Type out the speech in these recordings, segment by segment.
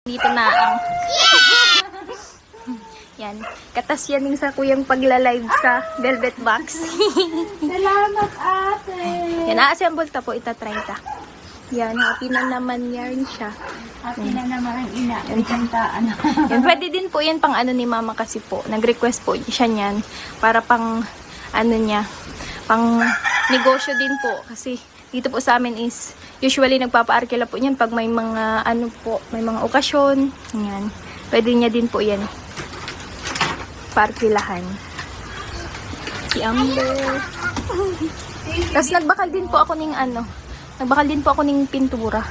Dito na ang yan. Katas yan yung sa kuyang pagla-live sa Velvet Box. Salamat, ate. Yan, a-assemble ta po, itatry ta. Yan, happy na naman yarn siya. Happy na naman ang ina. May kantaan. Yan, pwede din po yan pang ano ni mama kasi po. Nag-request po siya niyan para pang ano niya, pang negosyo din po. Kasi dito po sa amin is usually nagpapa-arkila po niyan pag may mga ano po, may mga okasyon. Yan. Pwede niya din po yan parkilahan. Si Amber. Tapos nagbakal din po ako ng ano. Nagbakal din po ako ng pintura.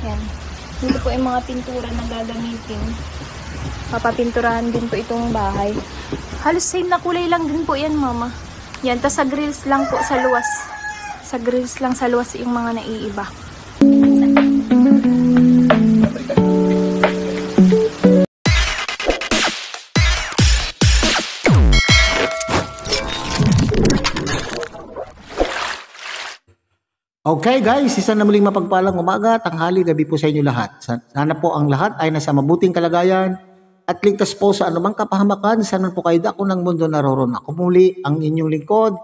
Yan. Dito po yung mga pintura na gagamitin. Papapinturahan din po itong bahay. Halos same na kulay lang din po yan, mama. Yan. Tapos sa grills lang po sa luwas. Sa grills lang sa luwas yung mga naiiba. Okay guys, isa na muling mapagpalang umaga, tanghali, gabi po sa inyo lahat. Sana po ang lahat ay nasa mabuting kalagayan at ligtas po sa anumang kapahamakan. Sana po kayo dako ng mundo naroon. Ako muli ang inyong lingkod,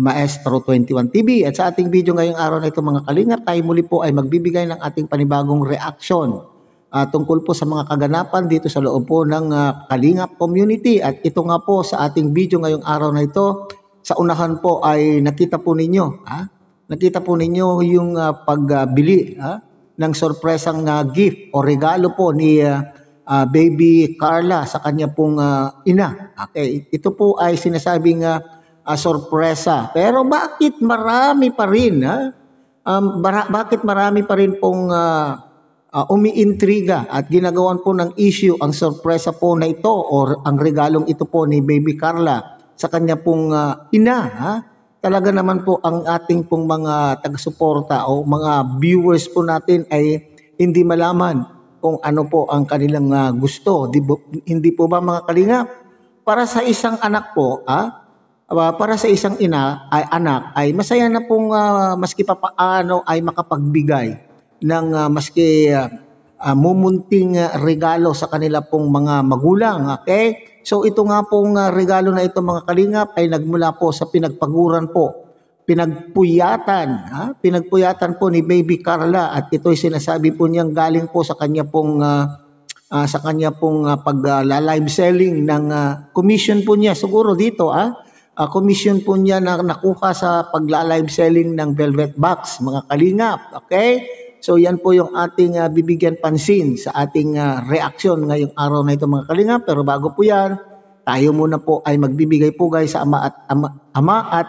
Maestro 21 TV. At sa ating video ngayong araw na ito mga kalingap, tayo muli po ay magbibigay ng ating panibagong reaksyon tungkol po sa mga kaganapan dito sa loob po ng Kalingap community. At ito nga po sa ating video ngayong araw na ito, sa unahan po ay nakita po ninyo, nakita po ninyo yung pagbili ng sorpresang gift o regalo po ni Baby Carla sa kanya pong ina. Okay, ito po ay sinasabing sorpresa. Pero bakit marami pa rin bakit marami pa rin pong umiintriga at ginagawan po ng issue ang sorpresa po na ito or ang regalong ito po ni Baby Carla sa kanya pong ina, Talaga naman po ang ating pong mga taga-suporta o mga viewers po natin ay hindi malaman kung ano po ang kanilang gusto. Hindi po ba mga kalingap? Para sa isang anak po, para sa isang anak ay masaya na pong maski papaano ay makapagbigay ng maski mumunting regalo sa kanila pong mga magulang. Okay? So ito nga pong regalo na ito mga kalingap ay nagmula po sa pinagpaguran po, pinagpuyatan po ni Baby Carla at ito'y sinasabi po niyang galing po sa kanya pong pag-live selling ng commission po niya siguro dito commission po niya na nakuha sa pag-live selling ng Velvet Box mga kalingap. Okay? So yan po yung ating bibigyan pansin sa ating reaksyon ngayong araw na ito mga kalingap. Pero bago po yan, tayo muna po ay magbibigay po guys sa ama at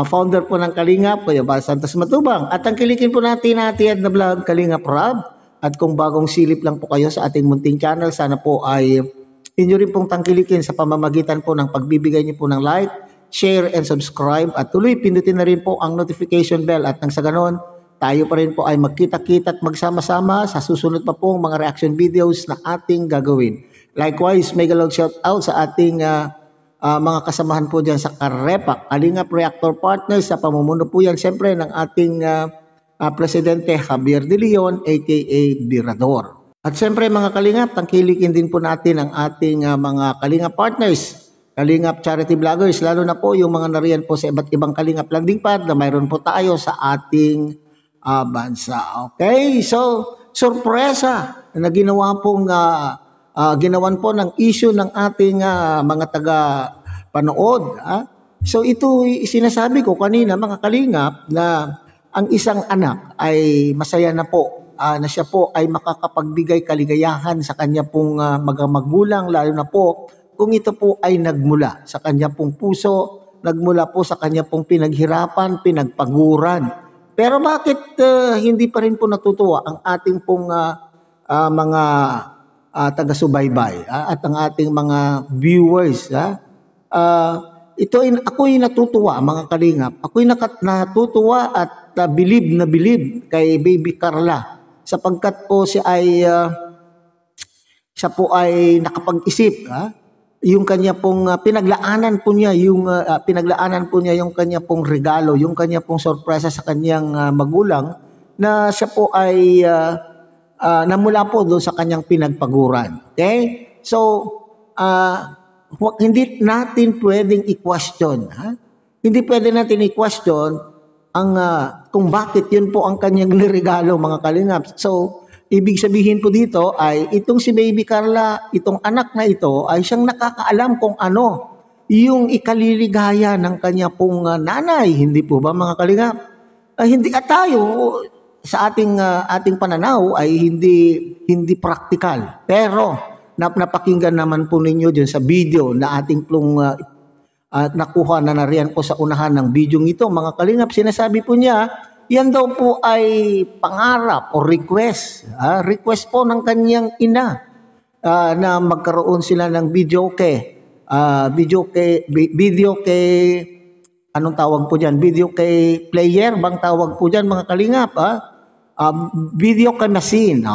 founder po ng Kalingap, Kuya Bal Santos Matubang. At tangkilikin po natin na vlog Kalingap Rob. At kung bagong silip lang po kayo sa ating munting channel, sana po ay inyo rin pong tangkilikin sa pamamagitan po ng pagbibigay niyo po ng like, share, and subscribe. At tuloy pindutin na rin po ang notification bell at nang sa ganon, tayo pa rin po ay magkita-kita at magsama-sama sa susunod pa pong mga reaction videos na ating gagawin. Likewise, mega loud shout out sa ating mga kasamahan po dyan sa Karepak, Kalingap Reactor Partners sa pamumuno po yan siyempre ng ating Presidente Javier De Leon aka Birador. At siyempre mga Kalingap, tangkilikin din po natin ang ating mga Kalingap Partners, Kalingap Charity Vloggers, lalo na po yung mga nariyan po sa iba't ibang Kalingap landing pad na mayroon po tayo sa ating bansa. Okay, so sorpresa na ginawan po ng issue ng ating mga taga-panood. So ito sinasabi ko kanina mga kalingap na ang isang anak ay masaya na po na siya po ay makakapagbigay kaligayahan sa kanya pong magulang, lalo na po kung ito po ay nagmula sa kanya pong puso, nagmula po sa kanya pong pinaghirapan, pinagpaguran. Pero bakit hindi pa rin po natutuwa ang ating pong mga taga-subaybay at ang ating mga viewers? Ako'y natutuwa mga kalingap. Ako'y natutuwa at bilib na bilib kay Baby Carla sapagkat po siya po ay nakapag-isip. Yung kanya pong pinaglaanan po niya yung kanya pong regalo, yung kanya pong sorpresa sa kanyang magulang na siya po ay na mula po doon sa kanyang pinagpaguran. Okay? So, hindi natin pwedeng i-question. Ha? Hindi pwede natin i-question ang, kung bakit yun po ang kanyang niregalo, mga kalingap. So, ibig sabihin po dito ay itong si Baby Carla, itong anak na ito ay siyang nakakaalam kung ano yung ikaliligaya ng kanya pong nanay. Hindi po ba, mga kalingap? Hindi at tayo sa ating pananaw ay hindi practical. Pero napakinggan naman po ninyo dyan sa video na ating plong nakuha na nariyan po sa unahan ng video ito, mga kalingap. Sinasabi po niya, yan daw po ay pangarap o request. Request po ng kanyang ina na magkaroon sila ng video kay anong tawag po dyan? Video kay player bang tawag po dyan, mga kalingap? Video kay machine.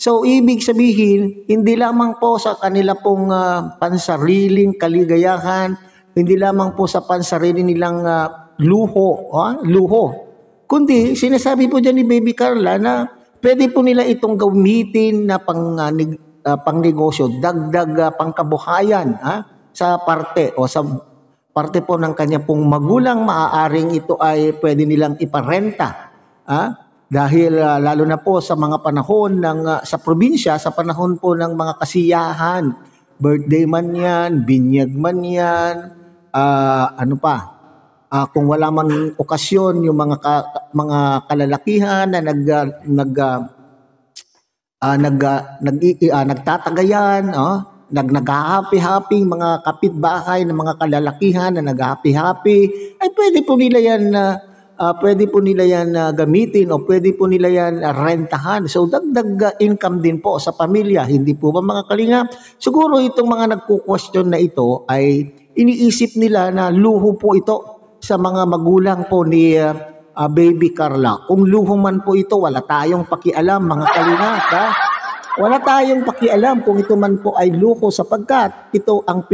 So, ibig sabihin, hindi lamang po sa kanila pong pansariling kaligayahan, hindi lamang po sa pansarili nilang luho, kundi sinasabi po dyan ni Baby Carla na pwede po nila itong gamitin na pangnegosyo, dagdag pangkabuhayan sa parte o sa parte po ng kanya pong magulang. Maaaring ito ay pwede nilang iparenta. Dahil lalo na po sa mga panahon sa probinsya, sa panahon po ng mga kasiyahan, birthday man yan, binyag man yan, kung wala man okasyon, yung mga kalalakihan na nagtatagayan, nag-happy-happy, mga kapitbahay ng mga kalalakihan na nag-happy-happy, ay pwede po nila yan gamitin o pwede po nila yan rentahan. So dagdag income din po sa pamilya. Hindi po ba, mga kalingap? Siguro itong mga nagko-question na ito ay iniisip nila na luho po ito sa mga magulang po ni Baby Carla. Kung luho man po ito, wala tayong pakialam, mga kalingap. Wala tayong pakialam kung ito man po ay luho, sapagkat ito ang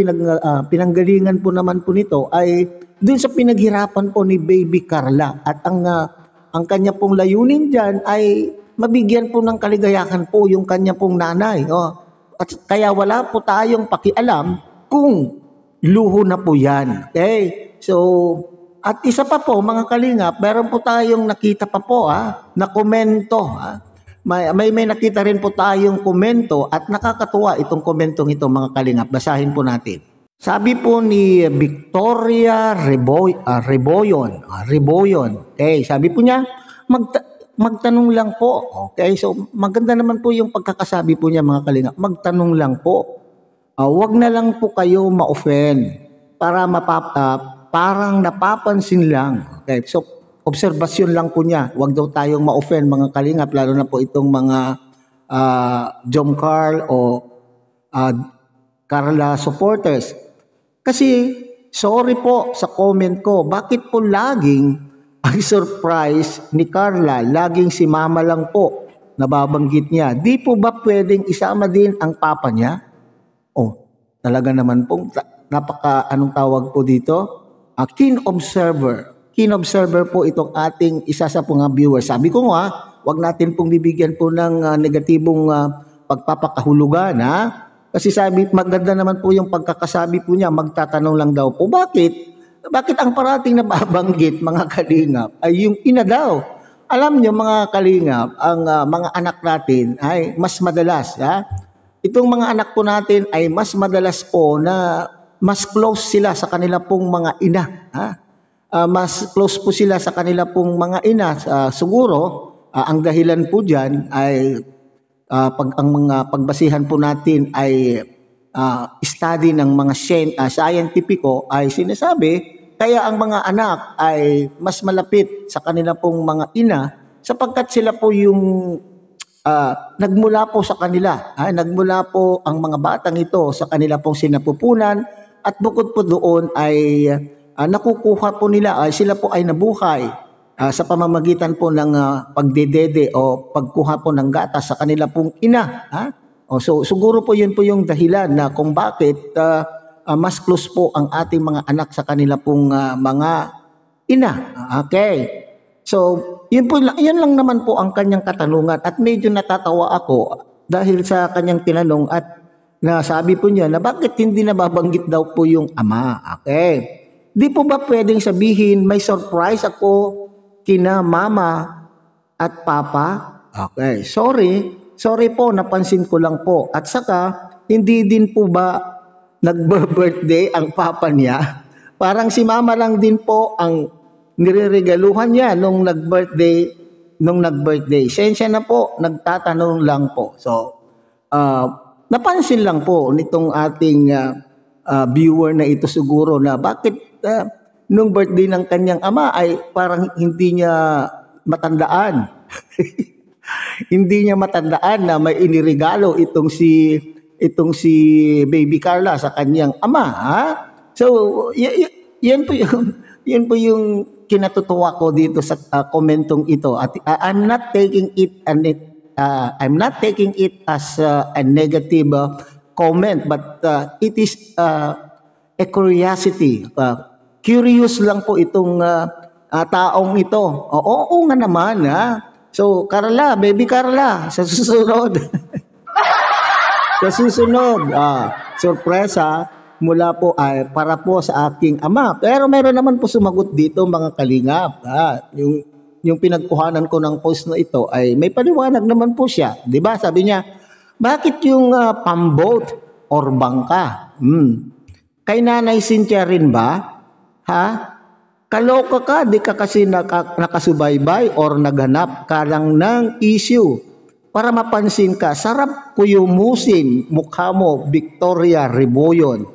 pinanggalingan po naman po nito ay dun sa pinaghirapan po ni Baby Carla. At ang kanya pong layunin dyan ay mabigyan po ng kaligayahan po yung kanya pong nanay. At kaya wala po tayong pakialam kung luho na po yan. Okay? So, at isa pa po, mga kalingap, meron po tayong nakita pa po na komento. May nakita rin po tayong komento at nakakatuwa itong komentong ito, mga kalingap. Basahin po natin. Sabi po ni Victoria Reboyon. Okay, sabi po niya, magtanong lang po. Okay, so maganda naman po yung pagkakasabi po niya, mga kalingap. Magtanong lang po. Wag na lang po kayo ma-offend para parang napapansin lang. Okay, so obserbasyon lang po niya. Wag daw tayong ma-offend, mga kalingap, lalo na po itong mga Jom Carl o Carla supporters. Kasi, sorry po sa comment ko, bakit po laging ang surprise ni Carla, laging si mama lang po nababanggit niya? Di po ba pwedeng isama din ang papa niya? Talaga naman po, anong tawag po dito? Keen observer. Keen observer po itong ating isa sa mga viewers. Sabi ko nga, wag natin pong bibigyan po ng negatibong pagpapakahulugan, Kasi maganda naman po yung pagkakasabi po niya, magtatanong lang daw po. Bakit ang parating nababanggit, mga kalingap, ay yung ina daw? Alam niyo, mga kalingap, ang mga anak natin ay mas madalas, itong mga anak po natin ay mas madalas po na mas close sila sa kanila pong mga ina. Mas close po sila sa kanila pong mga ina. Siguro, ang dahilan po dyan ay ang mga pagbasihan po natin ay study ng mga scientifico ay sinasabi, kaya ang mga anak ay mas malapit sa kanila pong mga ina sapagkat sila po yung nagmula po sa kanila. Nagmula po ang mga batang ito sa kanila pong sinapupunan at bukod po doon ay nakukuha po nila, sila po ay nabuhay sa pamamagitan po ng pagdedede o pagkuha po ng gatas sa kanila pong ina. So siguro po yun po yung dahilan na kung bakit mas close po ang ating mga anak sa kanila pong mga ina. Okay. So, yun lang naman po ang kanyang katanungan at medyo natatawa ako dahil sa kanyang tinanong at nasabi po niya na bakit hindi nababanggit daw po yung ama. Okay. Di po ba pwedeng sabihin may surprise ako kina mama at papa? Okay. Sorry po, napansin ko lang po. At saka, hindi din po ba nagbe-birthday ang papa niya? Parang si mama lang din po ang nireregaluhan niya nung nag-birthday. Sensya na po, nagtatanong lang po. So, napansin lang po nitong ating viewer na ito siguro na bakit nung birthday ng kanyang ama ay parang hindi niya matandaan. Hindi niya matandaan na may iniregalo itong si Baby Carla sa kanyang ama. Ha? So, yan po yung kinatutuwa ko dito sa komentong ito. At I'm not taking it as a negative comment, but it is a curiosity. Curious lang po itong taong ito. Oo nga naman, ha? So, Carla, Baby Carla, sa susunod. Sorpresa mula po ay para po sa aking ama. Pero meron naman po sumagot dito mga kalingap. Yung pinagkuhanan ko ng post na ito ay may paliwanag naman po siya. 'Di ba? Sabi niya, bakit yung pamboat or bangka? Kay Nanay Cynthia rin ba? Ha? Kaloka ka, di ka kasi nakasubaybay or naghanap ka lang ng issue para mapansin ka. Sarap kuyumusin mukha mo, Victoria Reboyon.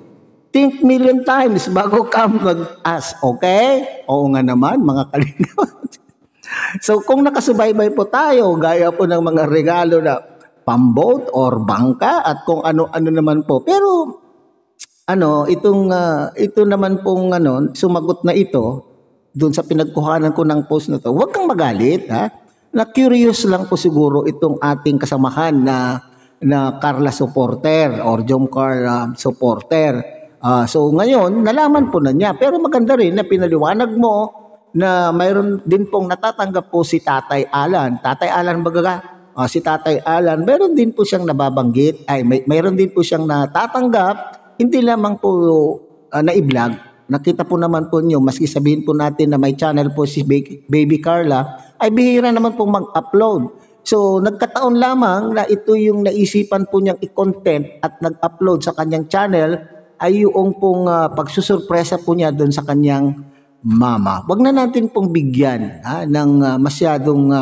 Think million times bago ka mag-ask, okay? Oo nga naman, mga kalingap. So, kung nakasubaybay po tayo, gaya po ng mga regalo na pamboat or bangka at kung ano-ano naman po. Pero, ito naman pong sumagot na ito, doon sa pinagkuhanan ko ng post na to, huwag kang magalit, ha? Na curious lang po siguro itong ating kasamahan na Carla supporter or Jom Carla supporter. So ngayon, nalaman po na niya. Pero maganda rin na pinaliwanag mo na mayroon din pong natatanggap po si Tatay Alan. Tatay Alan baga, si Tatay Alan, mayroon din po siyang nababanggit. Mayroon din po siyang natatanggap. Hindi lamang po na-i-vlog. Nakita po naman po niyo, maski sabihin po natin na may channel po si Baby Carla, ay bihira naman po mag-upload. So nagkataon lamang na ito yung naisipan po niyang i-content at nag-upload sa kanyang channel ay yung pong pagsusurpresa po niya doon sa kanyang mama. Wag na natin pong bigyan ng masyadong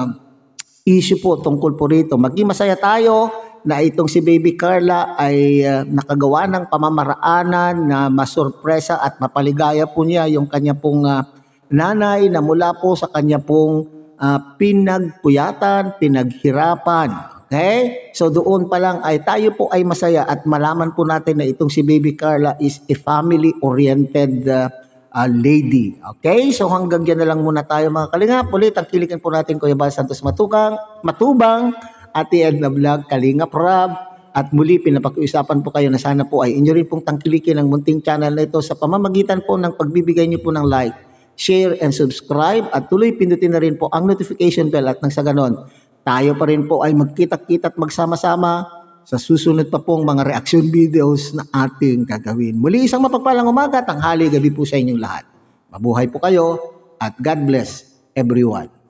issue po tungkol po rito. Maging masaya tayo na itong si Baby Carla ay nakagawa ng pamamaraanan na masurpresa at mapaligaya po niya yung kanya pong nanay na mula po sa kanya pong pinagpuyatan, pinaghirapan. Okay? So doon pa lang ay tayo po ay masaya at malaman po natin na itong si Baby Carla is a family-oriented lady. Okay? So hanggang dyan na lang muna tayo mga kalingap. Ulit ang kilikan po natin Kuya Bal Santos Matubang, Ate Edna Vlog, Kalingap Rab. At muli pinapakiusapan po kayo na sana po ay inyo rin pong tangkilikin ang munting channel na ito sa pamamagitan po ng pagbibigay niyo po ng like, share, and subscribe. At tuloy pindutin na rin po ang notification bell at nang sa ganon, tayo pa rin po ay magkita-kita at magsama-sama sa susunod pa pong mga reaction videos na ating gagawin. Muli isang mapagpalang umaga, tanghali, gabi po sa inyong lahat. Mabuhay po kayo at God bless everyone.